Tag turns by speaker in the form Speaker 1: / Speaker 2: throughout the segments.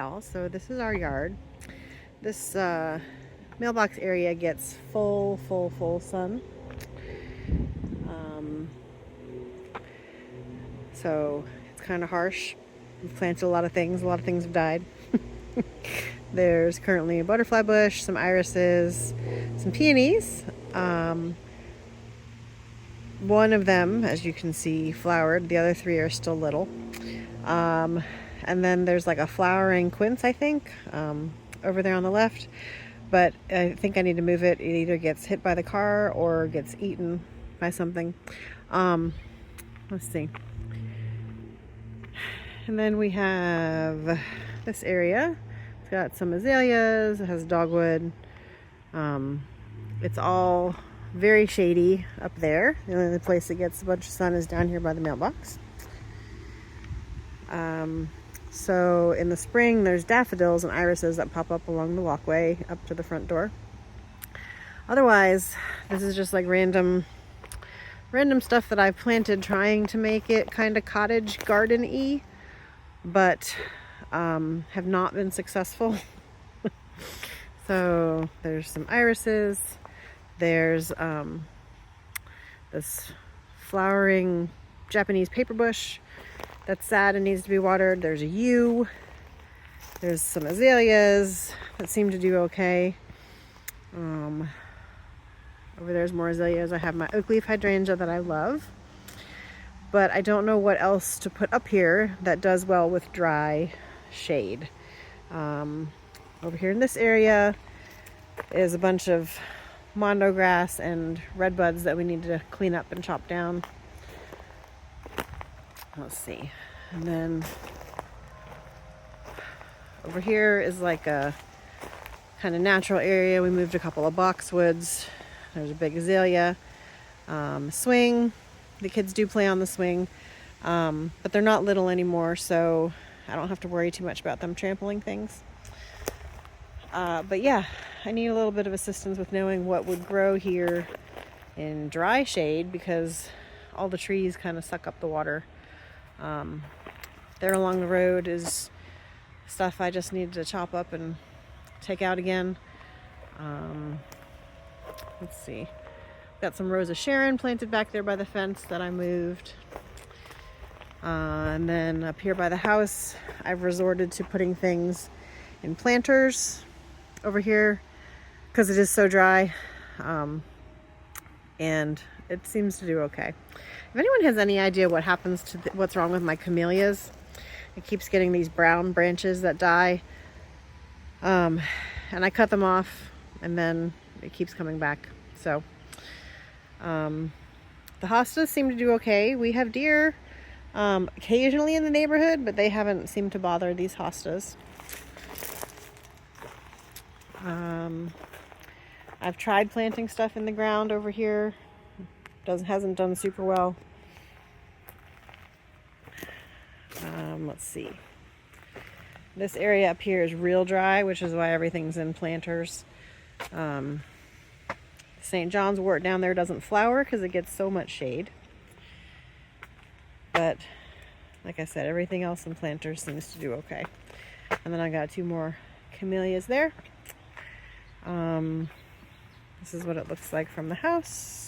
Speaker 1: y'all, so this is our yard. This mailbox area gets full sun. So it's kind of harsh. We've planted a lot of things have died. There's currently a butterfly bush, some irises, some peonies. One of them, as you can see, flowered. The other three are still little. And then there's like a flowering quince, I think, over there on the left. But I think I need to move it. It either gets hit by the car or gets eaten by something. Let's see. And then we have this area. It's got some azaleas. It has dogwood. It's all very shady up there. The only place that gets a bunch of sun is down here by the mailbox. So in the spring, there's daffodils and irises that pop up along the walkway up to the front door. Otherwise, this is just like random stuff that I've planted, trying to make it kind of cottage garden-y, but have not been successful. So there's some irises. There's this flowering Japanese paper bush that's sad and needs to be watered. There's a yew. There's some azaleas that seem to do okay. Over there's more azaleas. I have my oak leaf hydrangea that I love, but I don't know what else to put up here that does well with dry shade. Over here in this area is a bunch of mondo grass and redbuds that we need to clean up and chop down. Let's see. And then over here is like a kind of natural area. We moved a couple of boxwoods. There's a big azalea. Swing. The kids do play on the swing, but they're not little anymore, so I don't have to worry too much about them trampling things. But yeah, I need a little bit of assistance with knowing what would grow here in dry shade, because all the trees kind of suck up the water. There along the road is stuff I just need to chop up and take out again. Let's see. Got some Rosa Sharon planted back there by the fence that I moved. And then up here by the house, I've resorted to putting things in planters over here because it is so dry. And it seems to do okay. If anyone has any idea what happens to what's wrong with my camellias, it keeps getting these brown branches that die. And I cut them off and then it keeps coming back. So the hostas seem to do okay. We have deer occasionally in the neighborhood, but they haven't seemed to bother these hostas. I've tried planting stuff in the ground over here. Hasn't done super well. Let's see. This area up here is real dry, which is why everything's in planters. St. John's wort down there doesn't flower because it gets so much shade. But like I said, everything else in planters seems to do okay. And then I got 2 more camellias there. This is what it looks like from the house.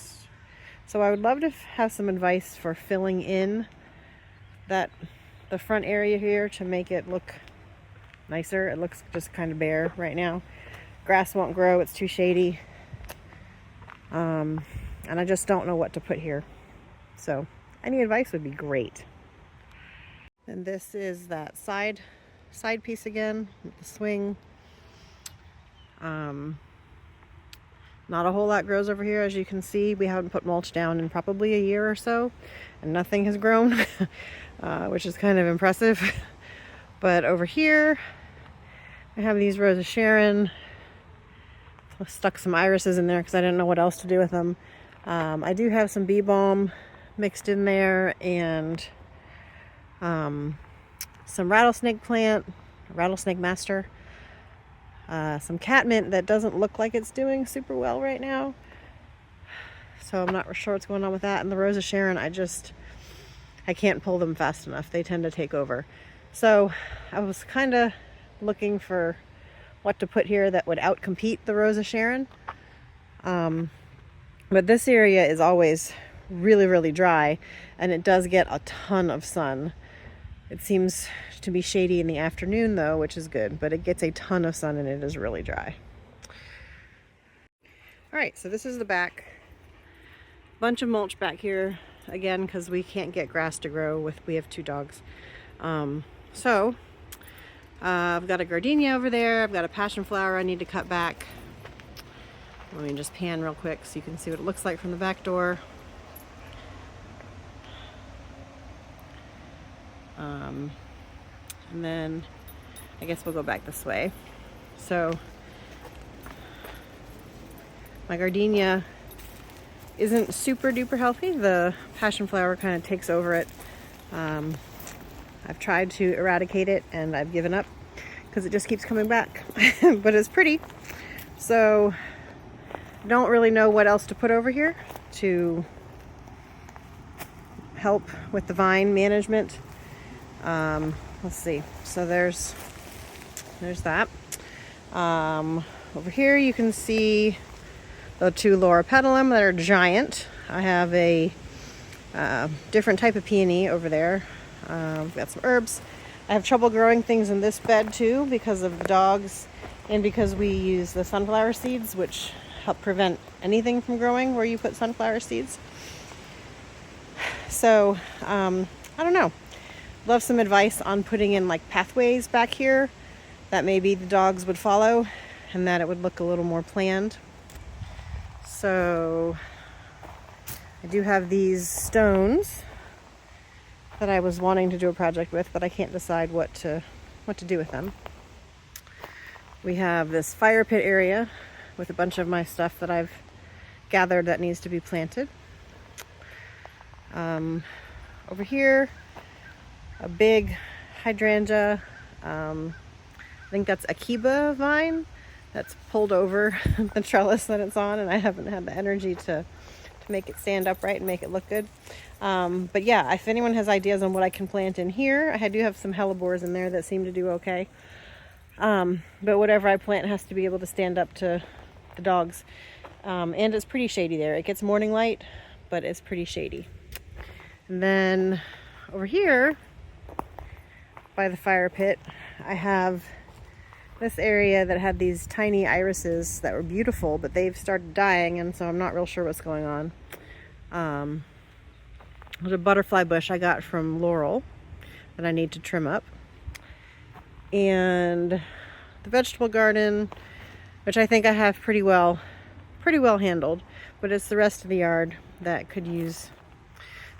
Speaker 1: So I would love to have some advice for filling in the front area here to make it look nicer. It looks just kind of bare right now. Grass won't grow, it's too shady. And I just don't know what to put here. So any advice would be great. And this is that side piece again with the swing. Not a whole lot grows over here, as you can see. We haven't put mulch down in probably a year or so, and nothing has grown, which is kind of impressive. But over here, I have these Rosa Sharon. I stuck some irises in there because I didn't know what else to do with them. I do have some bee balm mixed in there, and some rattlesnake plant, rattlesnake master. Some catmint that doesn't look like it's doing super well right now. So I'm not sure what's going on with that. And the Rosa Sharon, I can't pull them fast enough. They tend to take over. So I was kind of looking for what to put here that would outcompete the Rose of Sharon. But this area is always really, really dry, and it does get a ton of sun. It seems to be shady in the afternoon though, which is good, but it gets a ton of sun and it is really dry. All right, so this is the back. Bunch of mulch back here again because we can't get grass to grow we have 2 dogs. I've got a gardenia over there. I've got a passion flower I need to cut back. Let me just pan real quick so you can see what it looks like from the back door. And then I guess we'll go back this way. So my gardenia isn't super duper healthy. The passion flower kind of takes over it. I've tried to eradicate it and I've given up because it just keeps coming back. But it's pretty. So I don't really know what else to put over here to help with the vine management. Let's see. So there's that. Over here you can see the 2 Loropetalum that are giant. I have a different type of peony over there. We've got some herbs. I have trouble growing things in this bed too because of the dogs and because we use the sunflower seeds, which help prevent anything from growing where you put sunflower seeds. So I don't know. Love some advice on putting in like pathways back here that maybe the dogs would follow and that it would look a little more planned. So I do have these stones that I was wanting to do a project with, but I can't decide what to do with them. We have this fire pit area with a bunch of my stuff that I've gathered that needs to be planted. Over here, a big hydrangea. I think that's Akiba vine that's pulled over the trellis that it's on, and I haven't had the energy to make it stand upright and make it look good. But yeah, if anyone has ideas on what I can plant in here, I do have some hellebores in there that seem to do okay. But whatever I plant has to be able to stand up to the dogs. And it's pretty shady there. It gets morning light, but it's pretty shady. And then over here by the fire pit, I have this area that had these tiny irises that were beautiful, but they've started dying, and so I'm not real sure what's going on. There's a butterfly bush I got from Laurel that I need to trim up. And the vegetable garden, which I think I have pretty well handled, but it's the rest of the yard that could use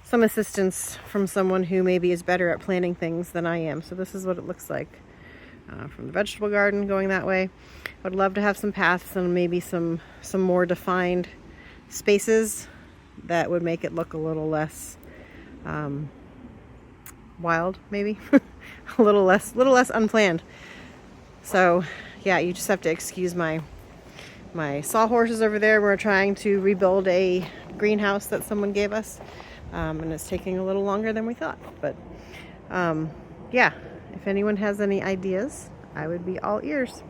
Speaker 1: some assistance from someone who maybe is better at planting things than I am. So this is what it looks like from the vegetable garden going that way. I would love to have some paths and maybe some more defined spaces that would make it look a little less wild, maybe a little less unplanned. So yeah, you just have to excuse my sawhorses over there. We're trying to rebuild a greenhouse that someone gave us, and it's taking a little longer than we thought. But yeah, if anyone has any ideas, I would be all ears.